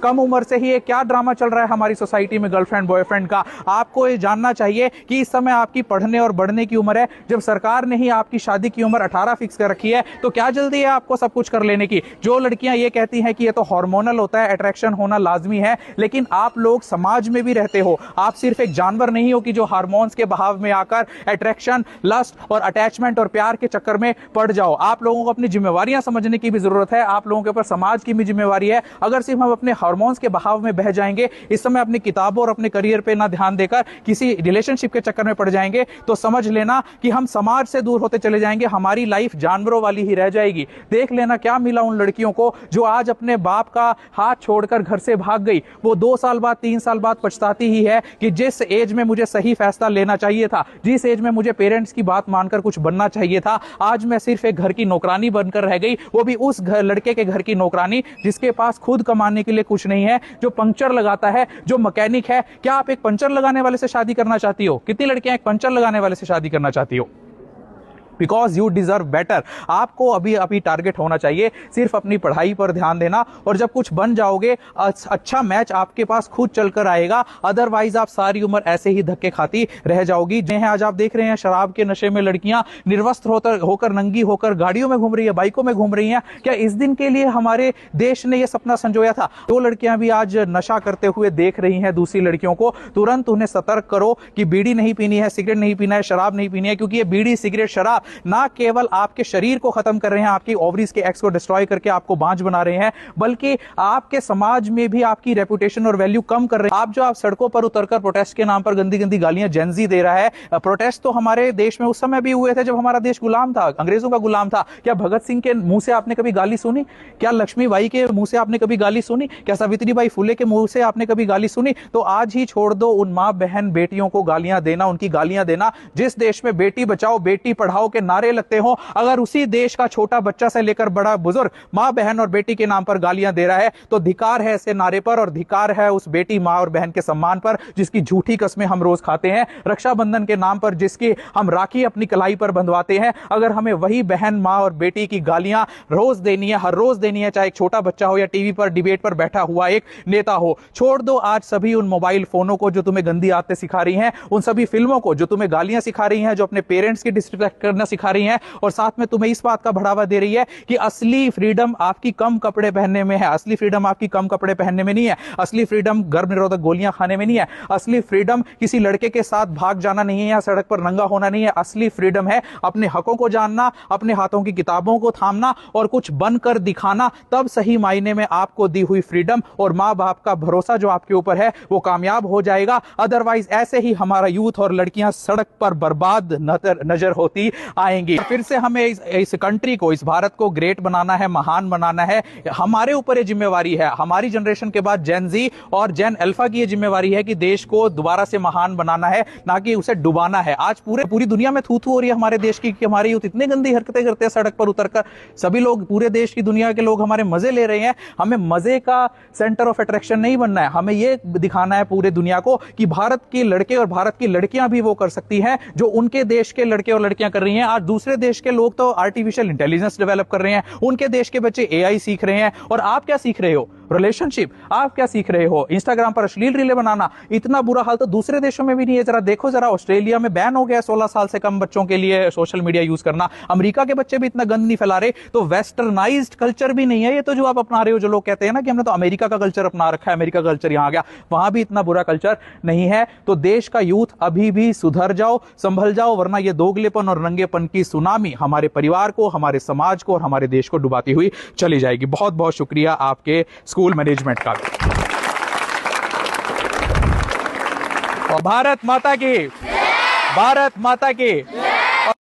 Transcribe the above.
कम उम्र से ही ये क्या ड्रामा चल रहा है हमारी सोसाइटी में गर्लफ्रेंड बॉयफ्रेंड का। आपको ये जानना चाहिए कि इस समय आपकी पढ़ने और बढ़ने की उम्र है। जब सरकार ने ही आपकी शादी की उम्र 18 फिक्स कर रखी है तो क्या जल्दी है आपको सब कुछ कर लेने की। जो लड़कियां ये कहती हैं कि ये तो हार्मोनल होता है, अट्रैक्शन होना लाजमी है, लेकिन आप लोग समाज में भी रहते हो। आप सिर्फ एक जानवर नहीं हो कि जो हार्मोन्स के बहाव में आकर अट्रैक्शन, लस्ट और अटैचमेंट और प्यार के चक्कर में पड़ जाओ। आप लोगों को अपनी जिम्मेवारियां समझने की भी जरूरत है। आप लोगों के ऊपर समाज की भी जिम्मेवारी है। अगर सिर्फ हम अपने हार्मोन्स के बहाव में बह जाएंगे, इस समय अपनी किताबों और अपने करियर पे ना ध्यान देकर किसी रिलेशनशिप के चक्कर में पड़ जाएंगे, तो समझ लेना कि हम समाज से दूर होते चले जाएंगे। हमारी लाइफ जानवरों वाली ही रह जाएगी। देख लेना क्या मिला उन लड़कियों को जो आज अपने बाप का हाथ छोड़कर घर से भाग गई। वो 2 साल बाद 3 साल बाद पछताती ही है कि जिस एज में मुझे सही फैसला लेना चाहिए था, जिस एज में मुझे पेरेंट्स की बात मानकर कुछ बनना चाहिए था, आज मैं सिर्फ एक घर की नौकरानी बनकर रह गई। वो भी उस लड़के के घर की नौकरानी जिसके पास खुद कमाने के लिए कुछ नहीं है, जो पंक्चर लगाता है, जो मैकेनिक है। क्या आप एक पंचर लगाने वाले से शादी करना चाहती हो? कितनी लड़कियां एक पंचर लगाने वाले से शादी करना चाहती हो? Because you deserve better. आपको अभी टारगेट होना चाहिए सिर्फ अपनी पढ़ाई पर ध्यान देना, और जब कुछ बन जाओगे अच्छा मैच आपके पास खुद चलकर आएगा। अदरवाइज आप सारी उम्र ऐसे ही धक्के खाती रह जाओगी। जिन्हें आज आप देख रहे हैं शराब के नशे में लड़कियां निर्वस्त्र होकर नंगी होकर गाड़ियों में घूम रही है, बाइकों में घूम रही हैं। क्या इस दिन के लिए हमारे देश ने यह सपना संजोया था? तो लड़कियां भी आज नशा करते हुए देख रही हैं दूसरी लड़कियों को। तुरंत उन्हें सतर्क करो कि बीड़ी नहीं पीनी है, सिगरेट नहीं पीना है, शराब नहीं पीनी है, क्योंकि ये बीड़ी सिगरेट शराब ना केवल आपके शरीर को खत्म कर रहे हैं, आपकी ओवरीज के एक्स को डिस्ट्रॉय करके आपको बांझ बना रहे हैं, बल्कि आपके समाज में भी आपकी रेपुटेशन और वैल्यू कम कर रहे हैं। आप सड़कों पर उतरकर प्रोटेस्ट के नाम पर गंदी गंदी गालियां जेनजी दे रहा है। प्रोटेस्ट तो हमारे देश में उस समय भी हुए थे जब हमारा देश गुलाम था, अंग्रेजों का गुलाम था। क्या भगत सिंह के मुंह से आपने कभी गाली सुनी? क्या लक्ष्मीबाई के मुंह से आपने कभी गाली सुनी? क्या सावित्रीबाई फुले के मुंह से आपने कभी गाली सुनी? तो आज ही छोड़ दो उन मां बहन बेटियों को गालियां देना, उनकी गालियां देना। जिस देश में बेटी बचाओ बेटी पढ़ाओ के नारे लगते हो, अगर उसी देश का छोटा बच्चा से लेकर बड़ा बुजुर्ग मां बहन और बेटी के नाम पर गालियां दे रहा है, तो धिकार है ऐसे नारे पर, और धिकार है उस बेटी मां और बहन के सम्मान पर जिसकी झूठी कस्में हम रोज खाते हैं। रक्षाबंधन के नाम पर जिसकी हम राखी अपनी कलाई पर बंधवाते हैं, अगर हमें वही बहन मां और बेटी की गालियां रोज देनी है, हर रोज देनी है, चाहे एक छोटा बच्चा हो या टीवी पर डिबेट पर बैठा हुआ एक नेता हो। छोड़ दो आज सभी उन मोबाइल फोनों को जो तुम्हें गंदी आदतें सिखा रही हैं, उन सभी फिल्मों को जो तुम्हें गालियां सिखा रही हैं, जो अपने पेरेंट्स की डिसरिस्पेक्ट करना सिखा रही हैं, और साथ में तुम्हें इस बात का बढ़ावा दे रही है कि असली फ्रीडम आपकी कम कपड़े पहनने में है। असली फ्रीडम आपकी कम कपड़े पहनने में नहीं है। असली फ्रीडम गर्भ निरोधक गोलियां खाने में नहीं है। असली फ्रीडम किसी लड़के के साथ भाग जाना नहीं है या सड़क पर नंगा होना नहीं है। असली फ्रीडम है अपने हकों को जानना, अपने हाथों की किताबों को थामना और कुछ बनकर दिखाना। तब सही मायने में आपको दी हुई फ्रीडम और मां बाप का भरोसा जो आपके ऊपर है वो कामयाब हो जाएगा। अदरवाइज ऐसे ही हमारा यूथ और लड़कियां सड़क पर बर्बाद नजर होती आएंगी। फिर से हमें इस कंट्री को, इस भारत को ग्रेट बनाना है, महान बनाना है। हमारे ऊपर ये जिम्मेवारी है। हमारी जनरेशन के बाद जेन जी और जेन अल्फा की ये जिम्मेवारी है कि देश को दोबारा से महान बनाना है, ना कि उसे डुबाना है। आज पूरी दुनिया में थू थू हो रही है हमारे देश की कि हमारे यूथ इतने गंदी हरकतें करते हैं सड़क पर उतरकर। सभी लोग, पूरे देश की दुनिया के लोग हमारे मजे ले रहे हैं। हमें मजे का सेंटर ऑफ अट्रैक्शन नहीं बनना है। हमें यह दिखाना है पूरे दुनिया को कि भारत के लड़के और भारत की लड़कियां भी वो कर सकती हैं जो उनके देश के लड़के और लड़कियां कर रही हैं। आज दूसरे देश के लोग तो आर्टिफिशियल इंटेलिजेंस डेवलप कर रहे हैं, उनके देश के बच्चे एआई सीख रहे हैं, और आप क्या सीख रहे हो? रिलेशनशिप। आप क्या सीख रहे हो? इंस्टाग्राम पर अश्लील रीलें बनाना। इतना बुरा हाल तो दूसरे देशों में भी नहीं है। जरा देखो, जरा ऑस्ट्रेलिया में बैन हो गया 16 साल से कम बच्चों के लिए सोशल मीडिया यूज करना। अमेरिका के बच्चे भी इतना गंद नहीं फैला रहे। तो वेस्टर्नाइज्ड कल्चर भी नहीं है ये तो जो आप अपना रहे हो। जो लोग कहते हैं ना कि हमने तो अमेरिका का कल्चर अपना रखा है, अमेरिका कल्चर यहां आ गया, वहां भी इतना बुरा कल्चर नहीं है। तो देश का यूथ अभी भी सुधर जाओ, संभल जाओ, वरना ये दोगलेपन और नंगेपन की सुनामी हमारे परिवार को, हमारे समाज को और हमारे देश को डुबाती हुई चली जाएगी। बहुत बहुत शुक्रिया आपके स्कूल मैनेजमेंट का। भारत माता की, भारत माता की।